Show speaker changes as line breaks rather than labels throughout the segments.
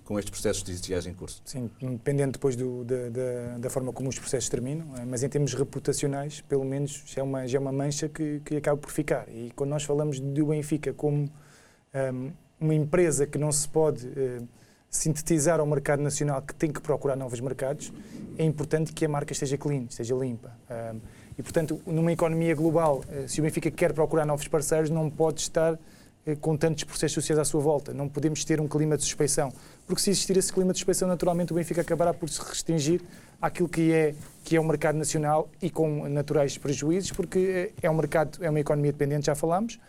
com estes processos judiciais em curso?
Sim, dependendo depois da forma como os processos terminam, mas em termos reputacionais, pelo menos, já é uma mancha que acaba por ficar. E quando nós falamos do Benfica como uma empresa que não se pode sintetizar ao mercado nacional, que tem que procurar novos mercados, é importante que a marca esteja clean, esteja limpa. E, portanto, numa economia global, se o Benfica quer procurar novos parceiros, não pode estar com tantos processos sociais à sua volta. Não podemos ter um clima de suspeição, porque se existir esse clima de suspeição, naturalmente o Benfica acabará por se restringir àquilo que é o mercado nacional e com naturais prejuízos, porque é um mercado, é uma economia dependente, já falámos,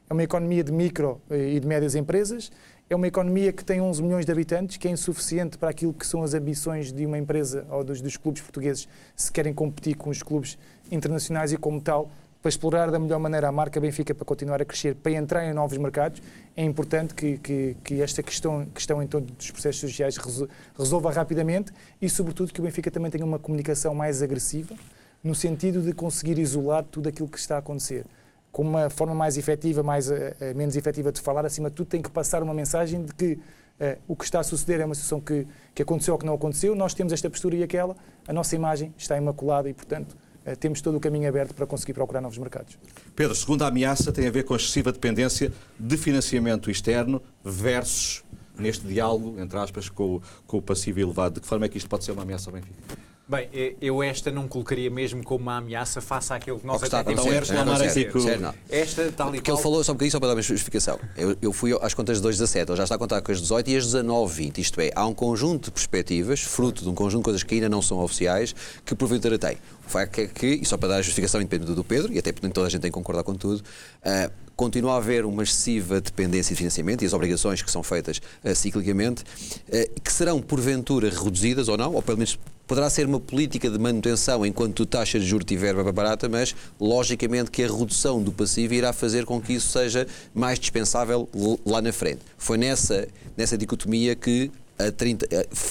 é uma economia de micro e de médias empresas, é uma economia que tem 11 milhões de habitantes, que é insuficiente para aquilo que são as ambições de uma empresa ou dos clubes portugueses se querem competir com os clubes internacionais e, como tal, para explorar da melhor maneira a marca Benfica para continuar a crescer, para entrar em novos mercados, é importante que esta questão em torno dos processos sociais resolva rapidamente e, sobretudo, que o Benfica também tenha uma comunicação mais agressiva, no sentido de conseguir isolar tudo aquilo que está a acontecer. Com uma forma mais efetiva, menos efetiva de falar, acima de tudo, tem que passar uma mensagem de que o que está a suceder é uma situação que aconteceu ou que não aconteceu, nós temos esta postura e aquela, a nossa imagem está imaculada e, portanto, temos todo o caminho aberto para conseguir procurar novos mercados.
Pedro, segunda ameaça tem a ver com a excessiva dependência de financiamento externo versus, neste diálogo, entre aspas, com o passivo elevado. De que forma é que isto pode ser uma ameaça ao Benfica?
Bem, eu esta não colocaria mesmo como uma ameaça face àquilo que nós até temos.
Então eres reclamar aqui
esta tal e
porque ele falou só um bocadinho, só para dar uma justificação. Eu fui às contas de 2,17, ele já está a contar com as 18 e as 19,20. Isto é, há um conjunto de perspectivas, fruto de um conjunto de coisas que ainda não são oficiais, que porventura tem. O facto é que, e só para dar a justificação independente do Pedro, e até porque nem toda a gente tem que concordar com tudo, continua a haver uma excessiva dependência de financiamento e as obrigações que são feitas ciclicamente, que serão porventura reduzidas ou não, ou pelo menos poderá ser uma política de manutenção enquanto a taxa de juros estiver barata, mas logicamente que a redução do passivo irá fazer com que isso seja mais dispensável lá na frente. Foi nessa dicotomia que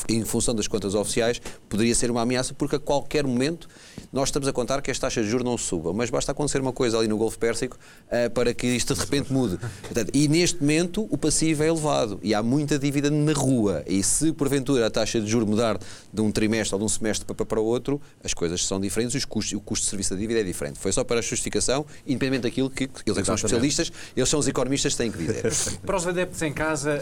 em função das contas oficiais, poderia ser uma ameaça, porque a qualquer momento nós estamos a contar que as taxas de juros não subam, mas basta acontecer uma coisa ali no Golfo Pérsico para que isto de repente mude. Portanto, e neste momento o passivo é elevado e há muita dívida na rua, e se porventura a taxa de juros mudar de um trimestre ou de um semestre para o outro, as coisas são diferentes e o custo de serviço da dívida é diferente. Foi só para a justificação, independente daquilo que eles são especialistas, eles são os economistas que têm que dizer.
Para os adeptos em casa,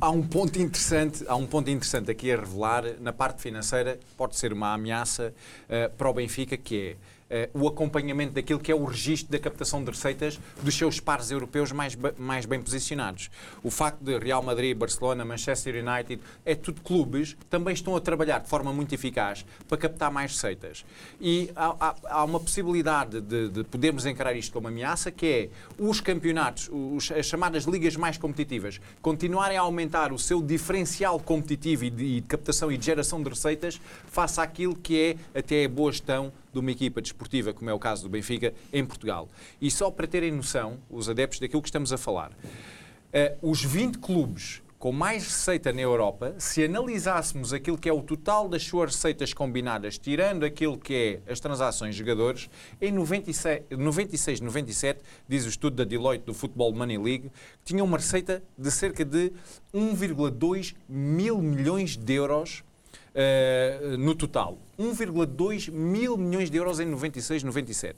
há um ponto interessante aqui a revelar. Na parte financeira pode ser uma ameaça para o Benfica, que é o acompanhamento daquilo que é o registro da captação de receitas dos seus pares europeus mais bem posicionados. O facto de Real Madrid, Barcelona, Manchester United, é tudo clubes que também estão a trabalhar de forma muito eficaz para captar mais receitas. E há uma possibilidade de podermos encarar isto como ameaça, que é os campeonatos, as chamadas ligas mais competitivas, continuarem a aumentar o seu diferencial competitivo e de captação e de geração de receitas face àquilo que é até a boa gestão de uma equipa desportiva, como é o caso do Benfica, em Portugal. E só para terem noção, os adeptos, daquilo que estamos a falar, os 20 clubes com mais receita na Europa, se analisássemos aquilo que é o total das suas receitas combinadas, tirando aquilo que é as transações de jogadores, em 96, 97, diz o estudo da Deloitte do Football Money League, que tinha uma receita de cerca de 1,2 mil milhões de euros no total. 1,2 mil milhões de euros em 96, 97.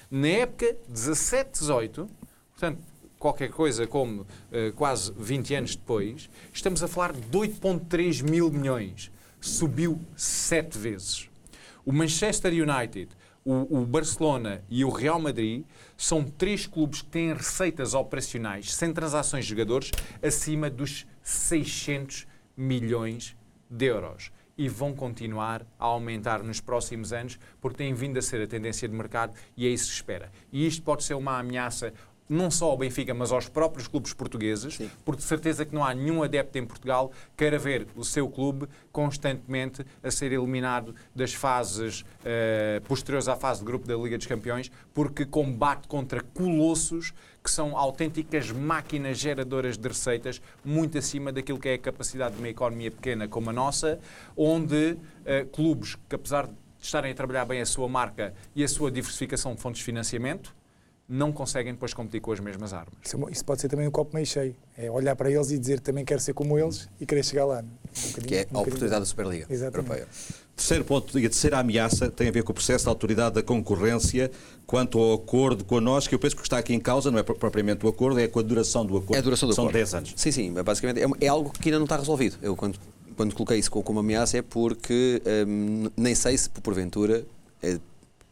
Na época 17-18, portanto, qualquer coisa como quase 20 anos depois, estamos a falar de 8,3 mil milhões. Subiu 7 vezes. O Manchester United, o Barcelona e o Real Madrid são 3 clubes que têm receitas operacionais, sem transações de jogadores, acima dos 600 milhões de euros. E vão continuar a aumentar nos próximos anos, porque tem vindo a ser a tendência de mercado e é isso que se espera. E isto pode ser uma ameaça não só ao Benfica, mas aos próprios clubes portugueses, sim, porque de certeza que não há nenhum adepto em Portugal que queira ver o seu clube constantemente a ser eliminado das fases posteriores à fase de grupo da Liga dos Campeões, porque combate contra colossos que são autênticas máquinas geradoras de receitas, muito acima daquilo que é a capacidade de uma economia pequena como a nossa, onde clubes que, apesar de estarem a trabalhar bem a sua marca e a sua diversificação de fontes de financiamento, não conseguem depois competir com as mesmas armas.
Isso pode ser também um copo meio cheio. É olhar para eles e dizer também quero ser como eles e querer chegar lá.
Que é a oportunidade da Superliga Europeia.
Terceiro ponto, e a terceira ameaça tem a ver com o processo da autoridade da concorrência quanto ao acordo connosco, que eu penso que está aqui em causa, não é propriamente o acordo, é com a duração do acordo.
É a duração do
São
acordo.
10 anos.
Sim, basicamente é algo que ainda não está resolvido. Eu quando coloquei isso como ameaça é porque nem sei se porventura,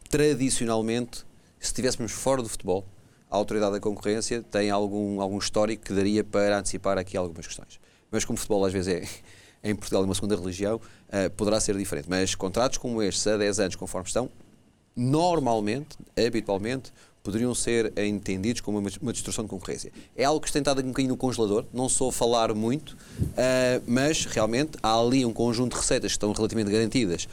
tradicionalmente, se estivéssemos fora do futebol, a autoridade da concorrência tem algum histórico que daria para antecipar aqui algumas questões. Mas como o futebol às vezes em Portugal é uma segunda religião, poderá ser diferente. Mas contratos como estes, a 10 anos, conforme estão, normalmente, habitualmente, poderiam ser entendidos como uma distorção de concorrência. É algo que se tem estado um bocadinho no congelador, não sou a falar muito, mas realmente há ali um conjunto de receitas que estão relativamente garantidas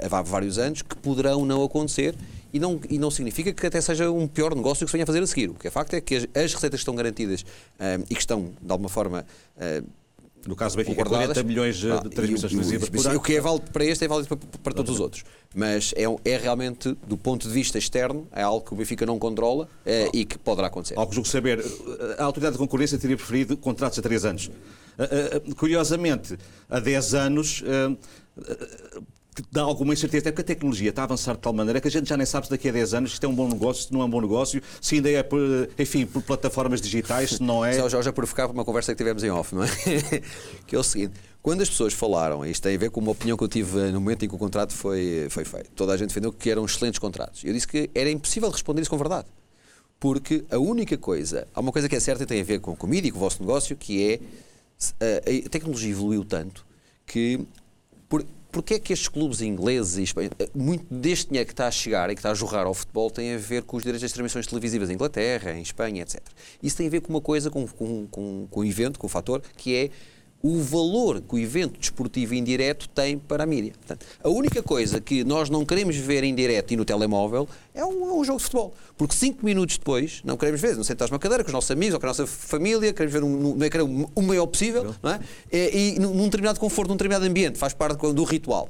há vários anos que poderão não acontecer e não significa que até seja um pior negócio que se venha a fazer a seguir. O que é facto é que as receitas que estão garantidas e que estão, de alguma forma,
no caso do Benfica, 40 milhões de transmissões televisivas por ano.
O que é válido para este é válido para todos os outros. Mas é realmente, do ponto de vista externo, é algo que o Benfica não controla e que poderá acontecer.
Ao que julgo saber, a autoridade de concorrência teria preferido contratos a 3 anos. Curiosamente, há 10 anos dá alguma incerteza, é porque a tecnologia está a avançar de tal maneira que a gente já nem sabe se daqui a 10 anos isto é um bom negócio, se não é um bom negócio, se ainda é por plataformas digitais, se não é...
Só já por ficar uma conversa que tivemos em off, não é? Que é o seguinte, quando as pessoas falaram, isto tem a ver com uma opinião que eu tive no momento em que o contrato foi feito, toda a gente defendeu que eram excelentes contratos. Eu disse que era impossível responder isso com verdade. Porque a única coisa, há uma coisa que é certa e tem a ver com a comida e com o vosso negócio, que é a tecnologia evoluiu tanto que... Porque é que estes clubes ingleses e espanhóis, muito deste dinheiro que está a chegar e que está a jorrar ao futebol tem a ver com os direitos das transmissões televisivas em Inglaterra, em Espanha, etc. Isso tem a ver com uma coisa, com o evento, com o fator, que é o valor que o evento desportivo indireto tem para a mídia. Portanto, a única coisa que nós não queremos ver em direto e no telemóvel é um jogo de futebol. Porque 5 minutos depois, não queremos ver, não sentamos numa cadeira com os nossos amigos ou com a nossa família, queremos ver no ecrã o maior possível, não é? E num determinado conforto, num determinado ambiente, faz parte do ritual.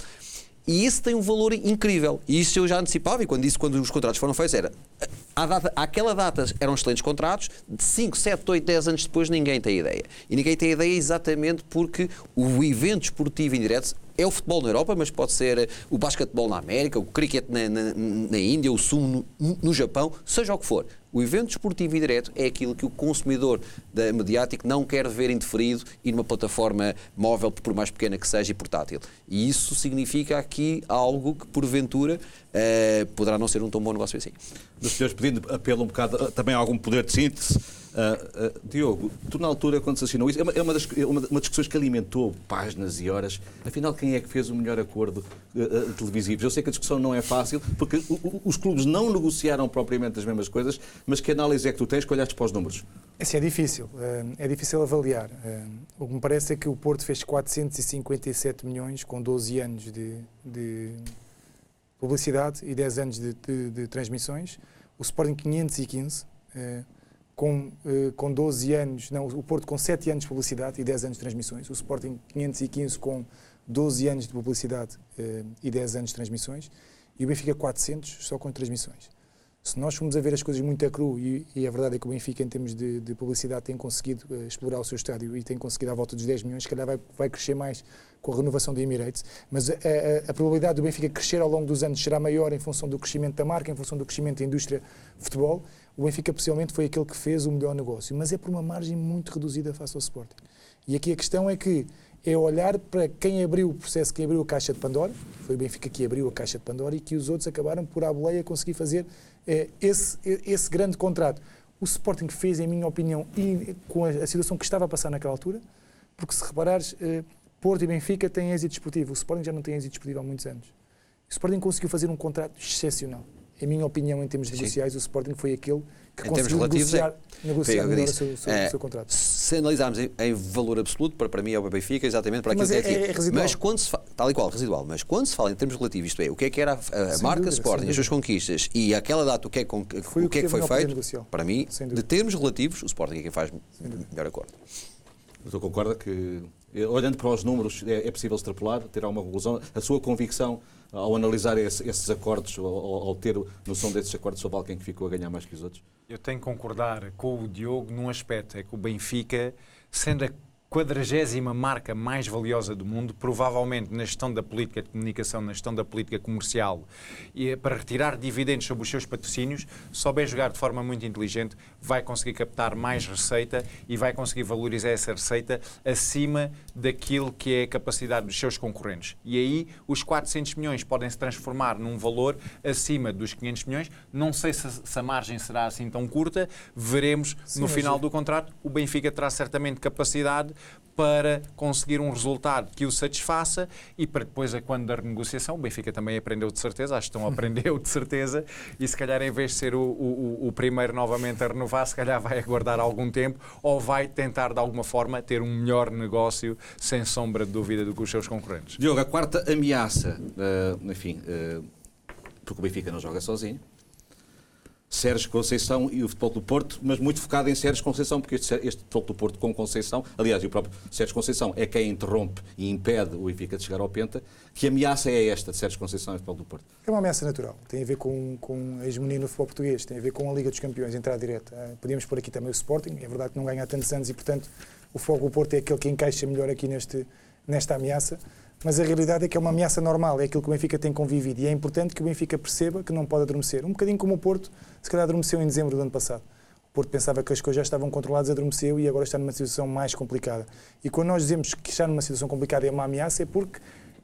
E isso tem um valor incrível. E isso eu já antecipava, e quando os contratos foram feitos, era... Àquela data eram excelentes contratos, de 5, 7, 8, 10 anos depois ninguém tem ideia. E ninguém tem ideia exatamente porque o evento esportivo indireto é o futebol na Europa, mas pode ser o basquetebol na América, o cricket na Índia, o sumo no Japão, seja o que for. O evento desportivo indireto é aquilo que o consumidor mediático não quer ver indeferido e numa plataforma móvel, por mais pequena que seja, e portátil. E isso significa aqui algo que, porventura, poderá não ser um tão bom negócio assim.
Meus senhores, pedindo apelo um bocado também a algum poder de síntese. Diogo, tu na altura quando se assinou isso, é uma das discussões que alimentou páginas e horas. Afinal, quem é que fez o melhor acordo televisivo? Eu sei que a discussão não é fácil, porque os clubes não negociaram propriamente as mesmas coisas, mas que análise é que tu tens que olhaste para os números?
Assim, é difícil avaliar. O que me parece é que o Porto fez 457 milhões com 12 anos de publicidade e 10 anos de transmissões. O Sporting 515, com 12 anos, não, o Porto com 7 anos de publicidade e 10 anos de transmissões. O Sporting 515 com 12 anos de publicidade e 10 anos de transmissões. E o Benfica 400 só com transmissões. Se nós formos a ver as coisas muito a cru, e a verdade é que o Benfica, em termos de publicidade, tem conseguido explorar o seu estádio e tem conseguido à volta dos 10 milhões, se calhar vai crescer mais com a renovação do Emirates, mas a probabilidade do Benfica crescer ao longo dos anos será maior em função do crescimento da marca, em função do crescimento da indústria de futebol. O Benfica, possivelmente, foi aquele que fez o melhor negócio, mas é por uma margem muito reduzida face ao Sporting. E aqui a questão é olhar para quem abriu o processo, quem abriu a caixa de Pandora, foi o Benfica que abriu a caixa de Pandora e que os outros acabaram por, à boleia, conseguir fazer esse grande contrato. O Sporting fez, em minha opinião, e com a situação que estava a passar naquela altura, porque se reparares, Porto e Benfica têm êxito desportivo, o Sporting já não tem êxito desportivo há muitos anos. O Sporting conseguiu fazer um contrato excepcional. Em minha opinião, em termos negociais, o Sporting foi aquele que conseguiu negociar melhor o seu contrato.
Se analisarmos em valor absoluto, para mim é o Benfica, exatamente para aquilo que
é residual.
Mas quando se fala, tal e qual, residual, mas quando se fala em termos relativos, isto é, o que é que era a marca Sporting, as suas conquistas e aquela data, o que é que foi feito, para mim, de termos relativos, o Sporting é quem faz melhor acordo.
Mas eu concordo que, olhando para os números, é possível extrapolar, ter alguma conclusão. A sua convicção ao analisar esses acordos, ao ter noção desses acordos, sobre alguém que ficou a ganhar mais que os outros?
Eu tenho que concordar com o Diogo num aspecto, é que o Benfica, sendo a 40ª marca mais valiosa do mundo, provavelmente na gestão da política de comunicação, na gestão da política comercial, e para retirar dividendos sobre os seus patrocínios, souber jogar de forma muito inteligente, vai conseguir captar mais receita e vai conseguir valorizar essa receita acima daquilo que é a capacidade dos seus concorrentes. E aí os 400 milhões podem se transformar num valor acima dos 500 milhões. Não sei se a margem será assim tão curta, veremos no final do contrato. O Benfica terá certamente capacidade para conseguir um resultado que o satisfaça e para depois, a quando da renegociação, o Benfica também aprendeu de certeza, a gestão aprendeu de certeza, e se calhar em vez de ser o primeiro novamente a renovar, se calhar vai aguardar algum tempo ou vai tentar de alguma forma ter um melhor negócio, sem sombra de dúvida, do que os seus concorrentes.
Diogo, a quarta ameaça, porque o Benfica não joga sozinho, Sérgio Conceição e o Futebol do Porto, mas muito focado em Sérgio Conceição, porque este Futebol do Porto com Conceição, aliás, e o próprio Sérgio Conceição é quem interrompe e impede o Benfica de chegar ao Penta. Que ameaça é esta de Sérgio Conceição e o Futebol do Porto?
É uma ameaça natural, tem a ver com a hegemonia no futebol português, tem a ver com a Liga dos Campeões, entrar direta. Podíamos pôr aqui também o Sporting, é verdade que não ganha há tantos anos e, portanto, o Futebol do Porto é aquele que encaixa melhor aqui nesta ameaça. Mas a realidade é que é uma ameaça normal, é aquilo que o Benfica tem convivido e é importante que o Benfica perceba que não pode adormecer. Um bocadinho como o Porto, se calhar adormeceu em dezembro do ano passado. O Porto pensava que as coisas já estavam controladas, adormeceu e agora está numa situação mais complicada. E quando nós dizemos que está numa situação complicada e é uma ameaça, é porque,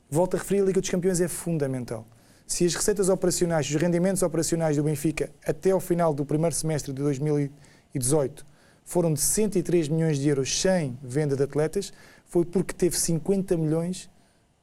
volto a referir, a Liga dos Campeões é fundamental. Se as receitas operacionais, os rendimentos operacionais do Benfica até ao final do primeiro semestre de 2018 foram de 103 milhões de euros sem venda de atletas, foi porque teve 50 milhões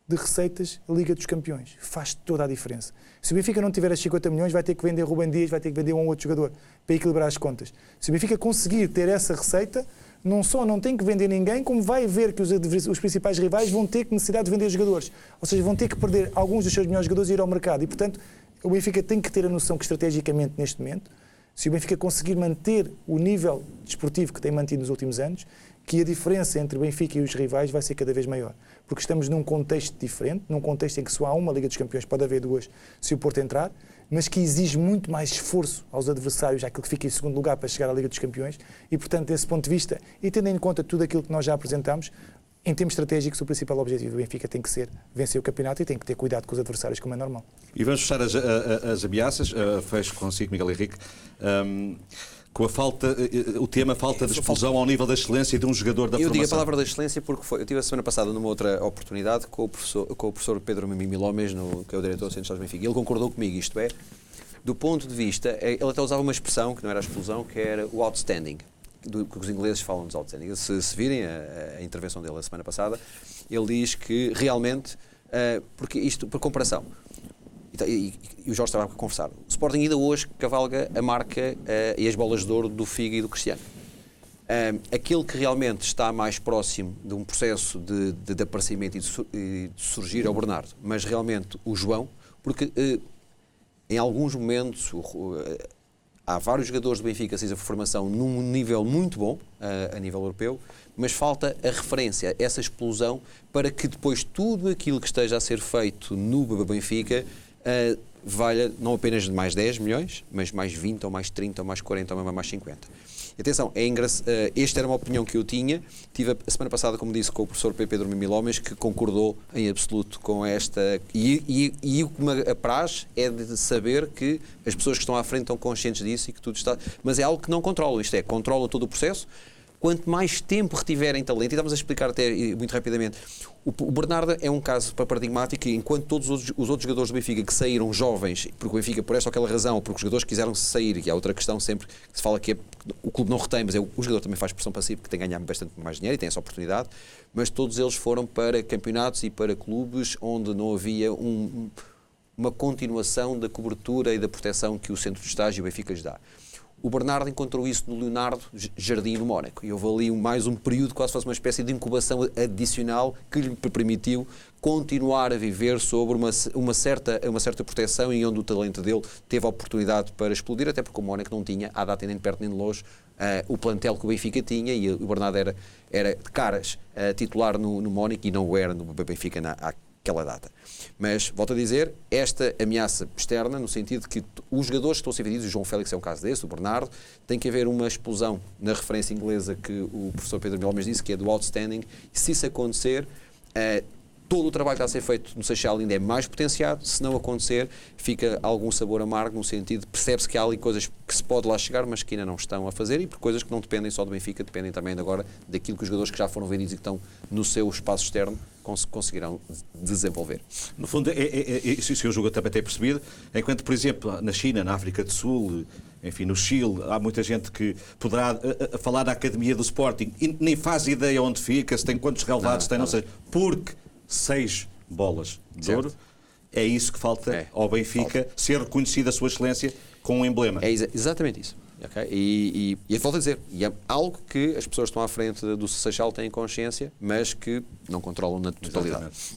de receitas da Liga dos Campeões. Faz toda a diferença. Se o Benfica não tiver as 50 milhões, vai ter que vender Rubem Dias, vai ter que vender um outro jogador para equilibrar as contas. Se o Benfica conseguir ter essa receita, não só não tem que vender ninguém, como vai ver que os principais rivais vão ter necessidade de vender jogadores. Ou seja, vão ter que perder alguns dos seus melhores jogadores e ir ao mercado. E, portanto, o Benfica tem que ter a noção que, estrategicamente, neste momento, se o Benfica conseguir manter o nível desportivo que tem mantido nos últimos anos, que a diferença entre o Benfica e os rivais vai ser cada vez maior. Porque estamos num contexto diferente, num contexto em que só há uma Liga dos Campeões, pode haver duas se o Porto entrar, mas que exige muito mais esforço aos adversários, àquele que fica em segundo lugar para chegar à Liga dos Campeões, e portanto, desse ponto de vista, e tendo em conta tudo aquilo que nós já apresentámos, em termos estratégicos, o principal objetivo do Benfica tem que ser vencer o campeonato e tem que ter cuidado com os adversários, como é normal.
E vamos fechar as ameaças, fecho consigo, Miguel Henrique, com o tema falta de explosão ao nível da excelência de um jogador da formação.
Eu digo a palavra da excelência porque eu tive a semana passada numa outra oportunidade com o professor Pedro Mimilomes, que é o diretor do Centro de Benfica, e ele concordou comigo, isto é, do ponto de vista, ele até usava uma expressão, que não era a explosão, que era o outstanding, que os ingleses falam dos outstanding. Se virem a intervenção dele a semana passada, ele diz que realmente, porque isto, por comparação, e o Jorge estava a conversar, o Sporting ainda hoje cavalga a marca e as bolas de ouro do Figo e do Cristiano. Aquele que realmente está mais próximo de um processo de aparecimento e de surgir é o Bernardo, mas realmente o João, porque em alguns momentos há vários jogadores do Benfica a formação num nível muito bom a nível europeu, mas falta a referência, essa explosão, para que depois tudo aquilo que esteja a ser feito no Benfica valha não apenas mais 10 milhões, mas mais 20, ou mais 30, ou mais 40, ou mais 50. Atenção, esta era uma opinião que eu tinha. Tive a semana passada, como disse, com o professor Pedro Mimilomes, que concordou em absoluto com esta. E o que me apraz é de saber que as pessoas que estão à frente estão conscientes disso e que tudo está. Mas é algo que não controlam, isto é, controlam todo o processo. Quanto mais tempo retiverem talento, e estamos a explicar até muito rapidamente, o Bernardo é um caso paradigmático, enquanto todos os outros jogadores do Benfica que saíram jovens, porque o Benfica, por esta ou aquela razão, porque os jogadores quiseram sair, e há outra questão sempre que se fala que o clube não retém, mas o jogador também faz pressão passiva, porque tem que ganhar bastante mais dinheiro e tem essa oportunidade, mas todos eles foram para campeonatos e para clubes onde não havia uma continuação da cobertura e da proteção que o centro de estágio e o Benfica lhes dá. O Bernardo encontrou isso no Leonardo Jardim do Mónaco e houve ali mais um período, quase fosse uma espécie de incubação adicional que lhe permitiu continuar a viver sobre uma certa proteção e onde o talento dele teve a oportunidade para explodir, até porque o Mónaco não tinha, à data nem de perto nem de longe, o plantel que o Benfica tinha, e o Bernardo era de caras titular no Mónaco e não o era no Benfica aquela data. Mas, volto a dizer, esta ameaça externa, no sentido que os jogadores que estão a ser vendidos, o João Félix é um caso desse, o Bernardo, tem que haver uma explosão na referência inglesa que o professor Pedro Milhomes disse, que é do outstanding, e se isso acontecer, todo o trabalho que está a ser feito no Seixal ainda é mais potenciado. Se não acontecer, fica algum sabor amargo, no sentido, percebe-se que há ali coisas que se pode lá chegar, mas que ainda não estão a fazer, e por coisas que não dependem só do Benfica, dependem também agora daquilo que os jogadores que já foram vendidos e que estão no seu espaço externo conseguirão desenvolver.
No fundo, isso que o jogo também tem percebido, enquanto, por exemplo, na China, na África do Sul, enfim, no Chile, há muita gente que poderá falar da Academia do Sporting e nem faz ideia onde fica, se tem quantos relevados tem, não sei, porque 6 bolas de ouro, é isso que falta ao Benfica, ser reconhecida a sua excelência com um emblema.
É exatamente isso. Okay? E volto a dizer, e é algo que as pessoas que estão à frente do Seixal têm consciência, mas que não controlam na totalidade.
Exatamente.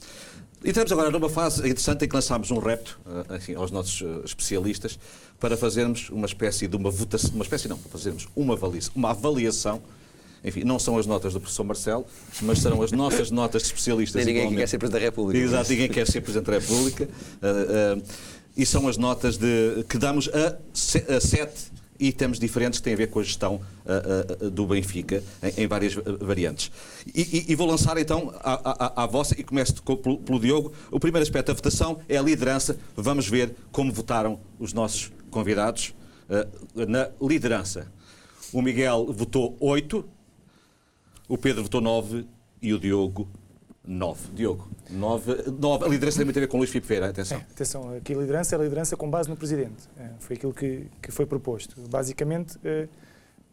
E estamos agora numa fase interessante em que lançámos um repto assim, aos nossos especialistas para fazermos uma espécie de uma votação, para fazermos uma avaliação. Enfim, não são as notas do professor Marcelo, mas serão as nossas notas de especialistas.
Ninguém quer ser Presidente da República.
Exato, ninguém quer ser Presidente da República. E são as notas que damos a 7 itens diferentes que têm a ver com a gestão do Benfica, em várias variantes. E vou lançar então à vossa, e começo pelo Diogo. O primeiro aspecto da votação é a liderança. Vamos ver como votaram os nossos convidados na liderança. O Miguel votou 8, o Pedro votou 9 e o Diogo 9. Diogo, 9. A liderança tem muito a ver com o Luís Filipe Vieira, atenção.
Atenção, aqui a liderança é a liderança com base no Presidente. Foi aquilo que foi proposto. Basicamente,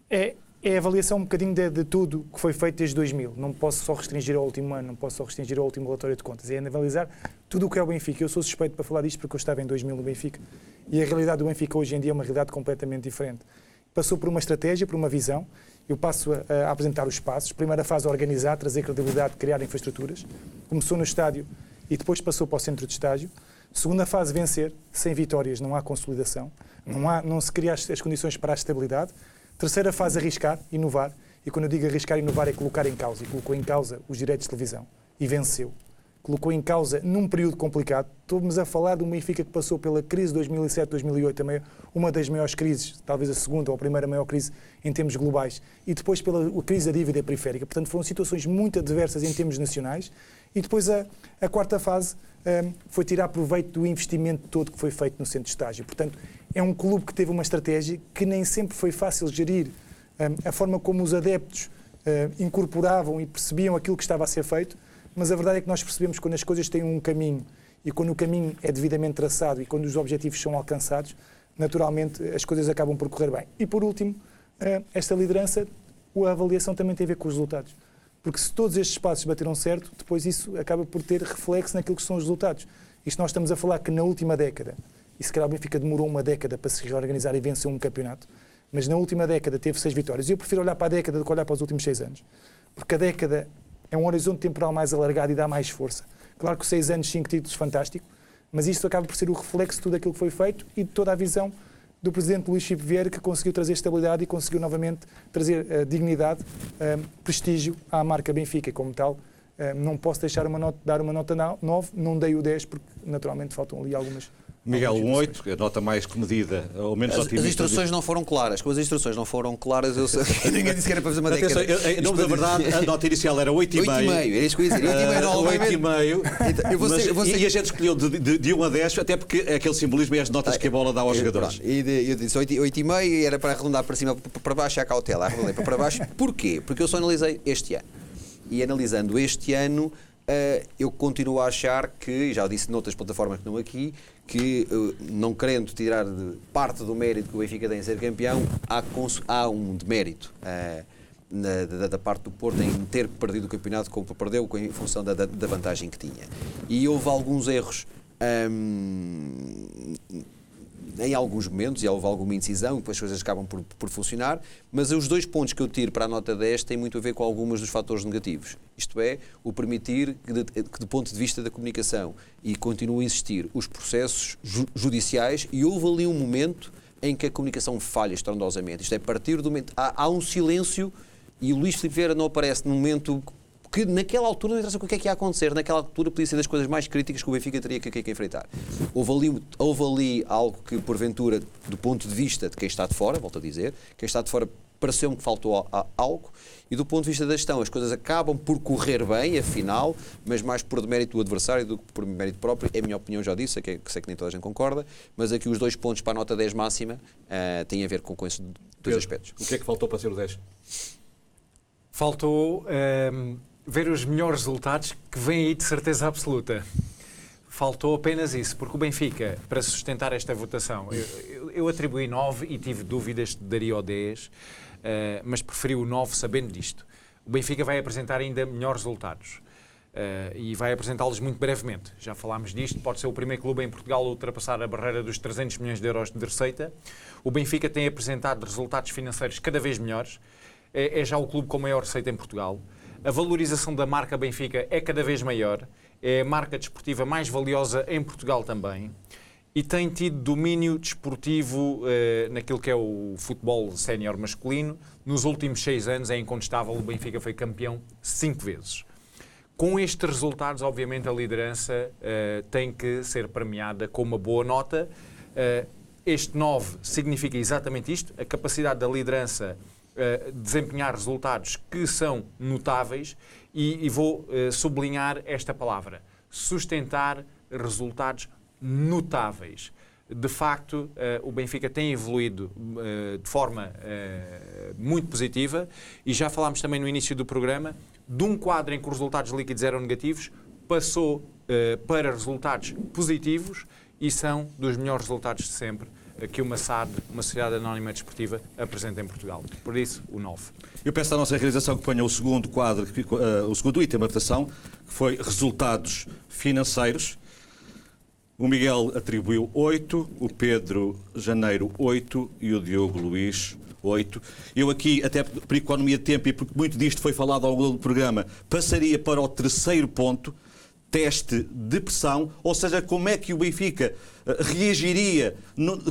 é a avaliação um bocadinho de tudo que foi feito desde 2000. Não posso só restringir ao último ano, não posso só restringir ao último relatório de contas. É analisar tudo o que é o Benfica. Eu sou suspeito para falar disto porque eu estava em 2000 no Benfica. E a realidade do Benfica hoje em dia é uma realidade completamente diferente. Passou por uma estratégia, por uma visão. Eu passo a apresentar os passos. Primeira fase, a organizar, trazer credibilidade, criar infraestruturas. Começou no estádio e depois passou para o centro de estágio. Segunda fase, vencer. Sem vitórias não há consolidação. Não se cria as condições para a estabilidade. Terceira fase, arriscar, inovar. E quando eu digo arriscar e inovar é colocar em causa. E colocou em causa os direitos de televisão. E venceu. Colocou em causa, num período complicado, estamos a falar de um Benfica que passou pela crise de 2007-2008, também uma das maiores crises, talvez a segunda ou a primeira maior crise em termos globais, e depois pela crise da dívida periférica. Portanto, foram situações muito adversas em termos nacionais. E depois a quarta fase foi tirar proveito do investimento todo que foi feito no centro de estágio. Portanto, é um clube que teve uma estratégia que nem sempre foi fácil gerir a forma como os adeptos incorporavam e percebiam aquilo que estava a ser feito. Mas a verdade é que nós percebemos que quando as coisas têm um caminho e quando o caminho é devidamente traçado e quando os objetivos são alcançados, naturalmente as coisas acabam por correr bem. E por último, esta liderança, a avaliação também tem a ver com os resultados. Porque se todos estes passos bateram certo, depois isso acaba por ter reflexo naquilo que são os resultados. Isto nós estamos a falar que na última década, e se calhar o Benfica demorou uma década para se reorganizar e vencer um campeonato, mas na última década teve 6 vitórias. E eu prefiro olhar para a década do que olhar para os últimos 6 anos. Porque a década é um horizonte temporal mais alargado e dá mais força. Claro que 6 anos, 5 títulos, fantástico, mas isto acaba por ser o reflexo de tudo aquilo que foi feito e de toda a visão do Presidente Luís Filipe Vieira, que conseguiu trazer estabilidade e conseguiu novamente trazer dignidade, prestígio à marca Benfica. E como tal, não posso deixar dar uma nota 9, não dei o 10 porque naturalmente faltam ali algumas...
Miguel, um 8, a nota mais comedida, ou menos otimista.
As instruções não foram claras. Como as instruções não foram claras, eu sei. Ninguém disse que era para fazer uma década.
Em nome da verdade, a nota inicial era 8,5. 8,5,
era isso que eu ia dizer.
8,5. E a gente escolheu de 1 a 10, até porque é aquele simbolismo e as notas que a bola dá aos jogadores.
E eu disse 8,5, era para arredondar para cima, para baixo, à cautela. Arredondei para baixo. Porquê? Porque eu só analisei este ano. E analisando este ano, eu continuo a achar que, já disse noutras plataformas que não aqui, que não querendo tirar parte do mérito que o Benfica tem em ser campeão, há um demérito da parte do Porto em ter perdido o campeonato como perdeu em função da vantagem que tinha. E houve alguns erros em alguns momentos, e houve alguma indecisão, depois as coisas acabam por funcionar, mas os 2 pontos que eu tiro para a nota 10 têm muito a ver com alguns dos fatores negativos. Isto é, o permitir que do ponto de vista da comunicação, e continuo a insistir, os processos judiciais, e houve ali um momento em que a comunicação falha estrondosamente. Isto é, a partir do momento... Há um silêncio, e o Luís Filipe Vieira não aparece no momento que naquela altura não interessa o que é que ia acontecer, naquela altura podia ser das coisas mais críticas que o Benfica teria que enfrentar. Houve ali algo que, porventura, do ponto de vista de quem está de fora, volto a dizer, quem está de fora pareceu-me que faltou algo, e do ponto de vista da gestão, as coisas acabam por correr bem, afinal, mas mais por demérito do adversário do que por mérito próprio. É a minha opinião, já disse, que sei que nem toda a gente concorda, mas aqui os 2 pontos para a nota 10 máxima têm a ver com esses 2 aspectos.
O que é que faltou para ser o 10?
Faltou ver os melhores resultados que vêm aí de certeza absoluta. Faltou apenas isso, porque o Benfica, para sustentar esta votação, eu atribuí 9 e tive dúvidas de daria ao 10, mas preferi o 9 sabendo disto. O Benfica vai apresentar ainda melhores resultados e vai apresentá-los muito brevemente. Já falámos disto, pode ser o primeiro clube em Portugal a ultrapassar a barreira dos 300 milhões de euros de receita. O Benfica tem apresentado resultados financeiros cada vez melhores, é já o clube com maior receita em Portugal. A valorização da marca Benfica é cada vez maior, é a marca desportiva mais valiosa em Portugal também, e tem tido domínio desportivo naquilo que é o futebol sénior masculino. Nos últimos 6 anos é incontestável, o Benfica foi campeão 5 vezes. Com estes resultados, obviamente, a liderança tem que ser premiada com uma boa nota. Este 9 significa exatamente isto, a capacidade da liderança desempenhar resultados que são notáveis e vou sublinhar esta palavra, sustentar resultados notáveis. De facto, o Benfica tem evoluído de forma muito positiva e já falámos também no início do programa de um quadro em que os resultados líquidos eram negativos, passou para resultados positivos e são dos melhores resultados de sempre que uma SAD, uma Sociedade Anónima Desportiva, apresenta em Portugal. Por isso, o 9.
Eu peço à nossa realização que ponha o segundo quadro, o segundo item da votação, que foi resultados financeiros. O Miguel atribuiu 8, o Pedro Janeiro 8 e o Diogo Luís 8. Eu aqui, até por economia de tempo e porque muito disto foi falado ao longo do programa, passaria para o terceiro ponto, teste de pressão, ou seja, como é que o Benfica reagiria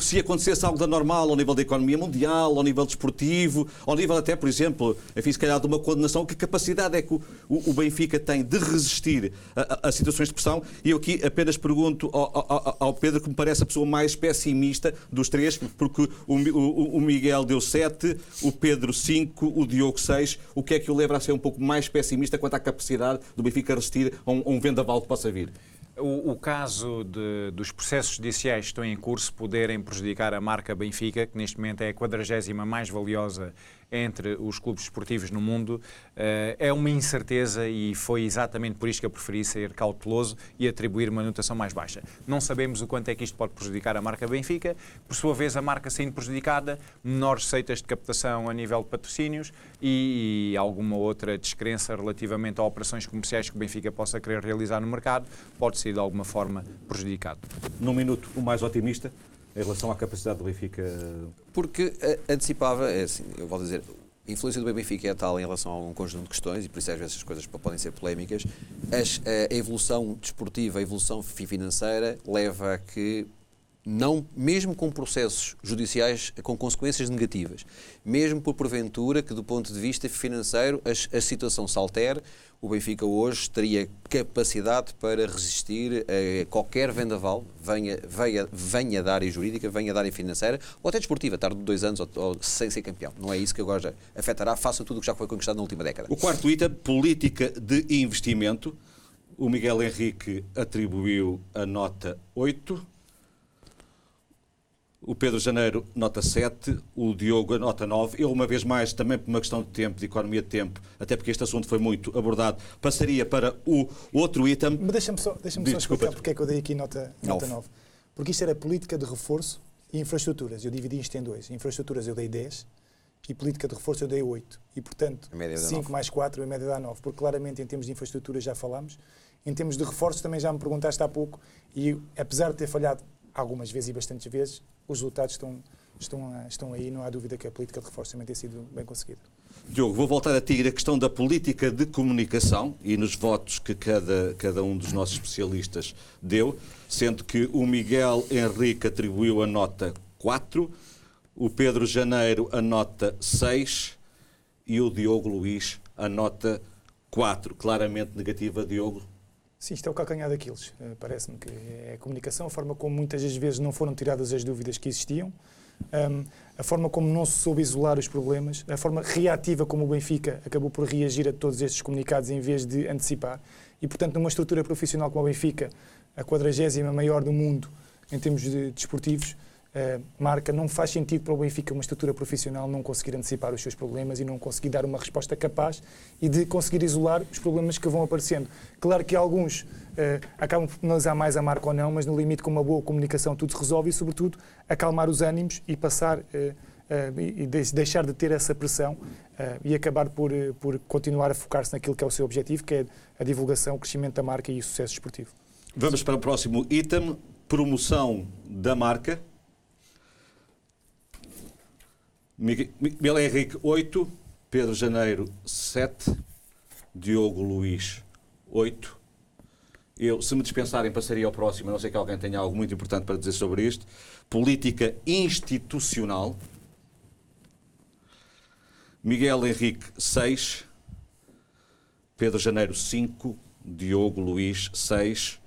se acontecesse algo da normal ao nível da economia mundial, ao nível desportivo, ao nível até, por exemplo, enfim, se calhar de uma condenação, que capacidade é que o Benfica tem de resistir a situações de pressão? E eu aqui apenas pergunto ao Pedro, que me parece a pessoa mais pessimista dos 3, porque o Miguel deu 7, o Pedro 5, o Diogo 6. O que é que o leva a ser um pouco mais pessimista quanto à capacidade do Benfica resistir a um vendaval que possa vir?
O caso dos processos judiciais que estão em curso poderem prejudicar a marca Benfica, que neste momento é a 40ª mais valiosa entre os clubes esportivos no mundo, é uma incerteza e foi exatamente por isto que eu preferi ser cauteloso e atribuir uma notação mais baixa. Não sabemos o quanto é que isto pode prejudicar a marca Benfica, por sua vez a marca sendo prejudicada, menores receitas de captação a nível de patrocínios e alguma outra descrença relativamente a operações comerciais que o Benfica possa querer realizar no mercado, pode ser de alguma forma prejudicado.
Num minuto, o mais otimista em relação à capacidade do Benfica?
Porque antecipava, assim, eu vou dizer, a influência do Benfica é tal em relação a um conjunto de questões, e por isso às vezes as coisas podem ser polémicas. A evolução desportiva, a evolução financeira leva a que, não, mesmo com processos judiciais com consequências negativas, mesmo por porventura que do ponto de vista financeiro a situação se altere, o Benfica hoje teria capacidade para resistir a qualquer vendaval, venha da área jurídica, venha da área financeira, ou até desportiva, tarde de 2 anos ou sem ser campeão. Não é isso que agora já afetará, faça tudo o que já foi conquistado na última década.
O quarto item, política de investimento. O Miguel Henrique atribuiu a nota 8. O Pedro Janeiro, nota 7, o Diogo, a nota 9. Eu, uma vez mais, também por uma questão de tempo, de economia de tempo, até porque este assunto foi muito abordado, passaria para o outro item.
Mas deixa-me só explicar porque é que eu dei aqui nota 9. Porque isto era política de reforço e infraestruturas. Eu dividi isto em 2. Infraestruturas eu dei 10 e política de reforço eu dei 8. E, portanto, 5 mais 4, a média dá 9. Porque, claramente, em termos de infraestruturas já falámos. Em termos de reforços também já me perguntaste há pouco. E, apesar de ter falhado algumas vezes e bastantes vezes, os resultados estão aí, não há dúvida que a política de reforço também tem sido bem conseguida.
Diogo, vou voltar a ti a questão da política de comunicação e nos votos que cada um dos nossos especialistas deu, sendo que o Miguel Henrique atribuiu a nota 4, o Pedro Janeiro a nota 6 e o Diogo Luís a nota 4. 4, claramente negativa, Diogo.
Sim, isto é o calcanhar daqueles. Parece-me que é a comunicação, a forma como muitas das vezes não foram tiradas as dúvidas que existiam, a forma como não se soube isolar os problemas, a forma reativa como o Benfica acabou por reagir a todos estes comunicados em vez de antecipar. E, portanto, numa estrutura profissional como o Benfica, a 40ª maior do mundo em termos desportivos, marca, não faz sentido para o Benfica, uma estrutura profissional, não conseguir antecipar os seus problemas e não conseguir dar uma resposta capaz e de conseguir isolar os problemas que vão aparecendo. Claro que alguns acabam por penalizar mais a marca ou não, mas no limite, com uma boa comunicação, tudo se resolve e, sobretudo, acalmar os ânimos e passar e deixar de ter essa pressão e acabar por continuar a focar-se naquilo que é o seu objetivo, que é a divulgação, o crescimento da marca e o sucesso esportivo.
Vamos para o próximo item, promoção da marca. Miguel Henrique, 8. Pedro Janeiro, 7. Diogo Luís, 8. Eu, se me dispensarem, passaria ao próximo. A não sei que alguém tenha algo muito importante para dizer sobre isto. Política institucional. Miguel Henrique, 6. Pedro Janeiro, 5. Diogo Luís, 6.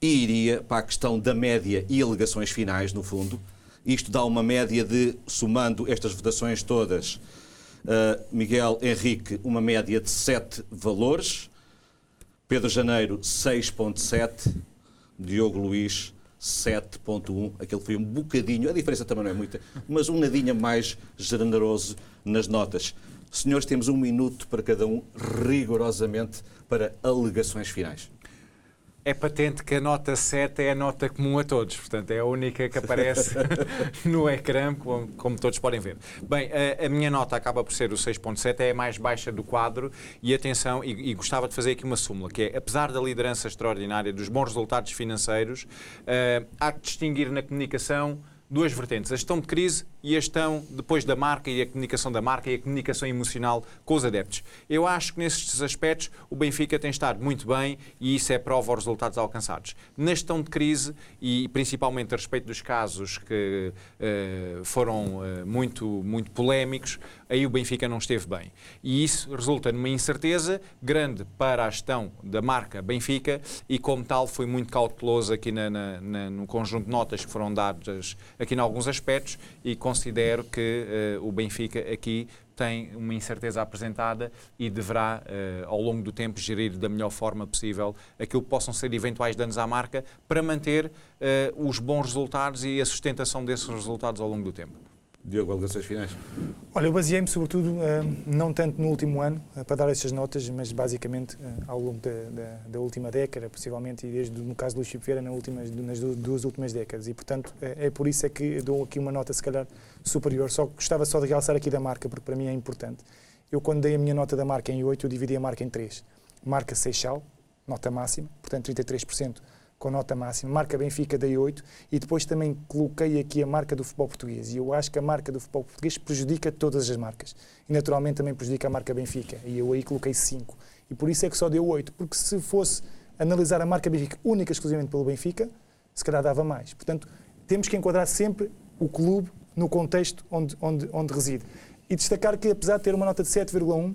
E iria para a questão da média e alegações finais, no fundo. Isto dá uma média de, somando estas votações todas, Miguel Henrique, uma média de 7 valores, Pedro Janeiro, 6.7, Diogo Luís, 7.1. Aquele foi um bocadinho, a diferença também não é muita, mas um nadinha mais generoso nas notas. Senhores, temos 1 minuto para cada um, rigorosamente, para alegações finais.
É patente que a nota 7 é a nota comum a todos, portanto é a única que aparece no ecrã, como todos podem ver. Bem, a minha nota acaba por ser o 6.7, é a mais baixa do quadro e atenção, e gostava de fazer aqui uma súmula, que é, apesar da liderança extraordinária, dos bons resultados financeiros, há de distinguir na comunicação duas vertentes, a gestão de crise e a gestão depois da marca e a comunicação da marca e a comunicação emocional com os adeptos. Eu acho que nesses aspectos o Benfica tem estado muito bem e isso é prova aos resultados alcançados. Na gestão de crise e principalmente a respeito dos casos que foram muito polémicos, aí o Benfica não esteve bem. E isso resulta numa incerteza grande para a gestão da marca Benfica e como tal foi muito cauteloso aqui no conjunto de notas que foram dadas aqui em alguns aspectos e considero que o Benfica aqui tem uma incerteza apresentada e deverá, ao longo do tempo, gerir da melhor forma possível aquilo que possam ser eventuais danos à marca para manter os bons resultados e a sustentação desses resultados ao longo do tempo.
Diogo, alegações finais?
Olha, eu baseei-me sobretudo, não tanto no último ano, para dar estas notas, mas basicamente ao longo da última década, possivelmente, e desde, no caso do Luís Filipe Vieira, nas duas últimas décadas. E, portanto, é por isso é que dou aqui uma nota, se calhar, superior. Gostava só de realçar aqui da marca, porque para mim é importante. Eu, quando dei a minha nota da marca em 8, eu dividi a marca em 3. Marca Seixal, nota máxima, portanto 33%. Com nota máxima, marca Benfica dei 8 e depois também coloquei aqui a marca do futebol português e eu acho que a marca do futebol português prejudica todas as marcas e naturalmente também prejudica a marca Benfica e eu aí coloquei 5 e por isso é que só deu 8, porque se fosse analisar a marca Benfica única e exclusivamente pelo Benfica, se calhar dava mais. Portanto, temos que enquadrar sempre o clube no contexto onde reside e destacar que apesar de ter uma nota de 7,1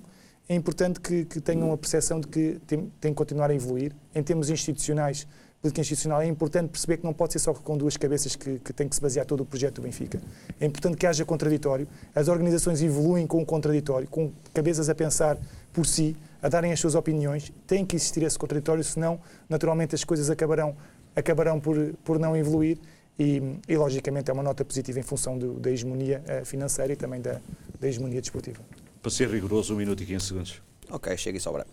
é importante que tenham a percepção de que tem que continuar a evoluir em termos institucionais. Política institucional é importante perceber que não pode ser só com duas cabeças que tem que se basear todo o projeto do Benfica. É importante que haja contraditório. As organizações evoluem com o contraditório, com cabeças a pensar por si, a darem as suas opiniões. Tem que existir esse contraditório, senão, naturalmente, as coisas acabarão por não evoluir e, logicamente, é uma nota positiva em função da hegemonia financeira e também da hegemonia desportiva.
Para ser rigoroso, 1 minuto e 15 segundos.
Ok, chega e sobra.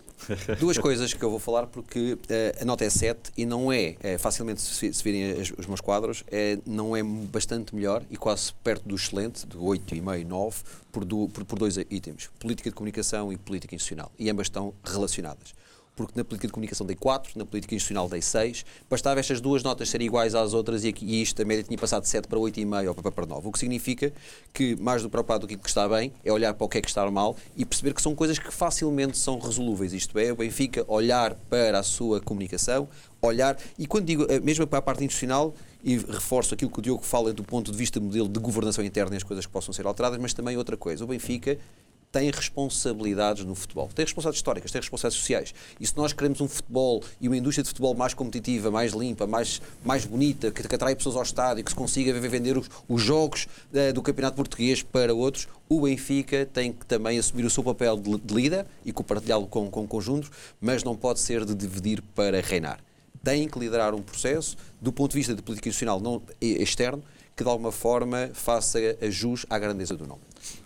Duas coisas que eu vou falar porque a nota é 7 e não é facilmente, se virem os meus quadros, não é bastante melhor e quase perto do excelente, de 8,5, 9, por 2 itens, política de comunicação e política institucional. E ambas estão relacionadas. Porque na política de comunicação dei 4, na política institucional dei 6, bastava estas duas notas serem iguais às outras e isto, a média tinha passado de 7 para 8,5 ou para 9, o que significa que, mais do preocupado do que está bem, é olhar para o que é que está mal e perceber que são coisas que facilmente são resolúveis, isto é, o Benfica olhar para a sua comunicação, olhar, e quando digo, mesmo para a parte institucional, e reforço aquilo que o Diogo fala do ponto de vista modelo de governação interna e as coisas que possam ser alteradas, mas também outra coisa, o Benfica tem responsabilidades no futebol. Tem responsabilidades históricas, tem responsabilidades sociais. E se nós queremos um futebol e uma indústria de futebol mais competitiva, mais limpa, mais bonita, que atrai pessoas ao estádio, que se consiga vender os jogos do Campeonato Português para outros, o Benfica tem que também assumir o seu papel de líder e compartilhá-lo com conjuntos, mas não pode ser de dividir para reinar. Tem que liderar um processo, do ponto de vista de política institucional não externo, que de alguma forma faça jus à grandeza do nome.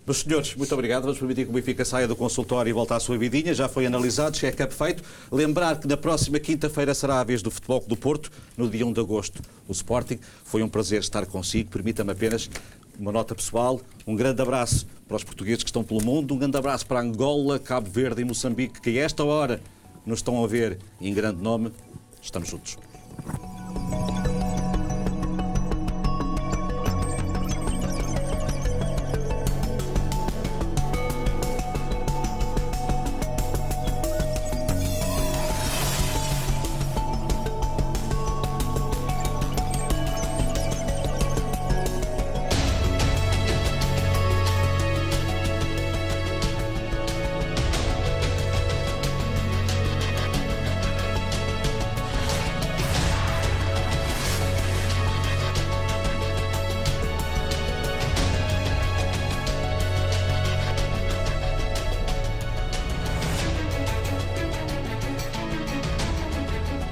Meus senhores, muito obrigado. Vamos permitir que o Benfica saia do consultório e volte à sua vidinha. Já foi analisado, check-up feito. Lembrar que na próxima quinta-feira será a vez do Futebol Clube do Porto, no dia 1 de agosto, o Sporting. Foi um prazer estar consigo. Permita-me apenas uma nota pessoal. Um grande abraço para os portugueses que estão pelo mundo. Um grande abraço para Angola, Cabo Verde e Moçambique, que a esta hora nos estão a ver em grande nome. Estamos juntos.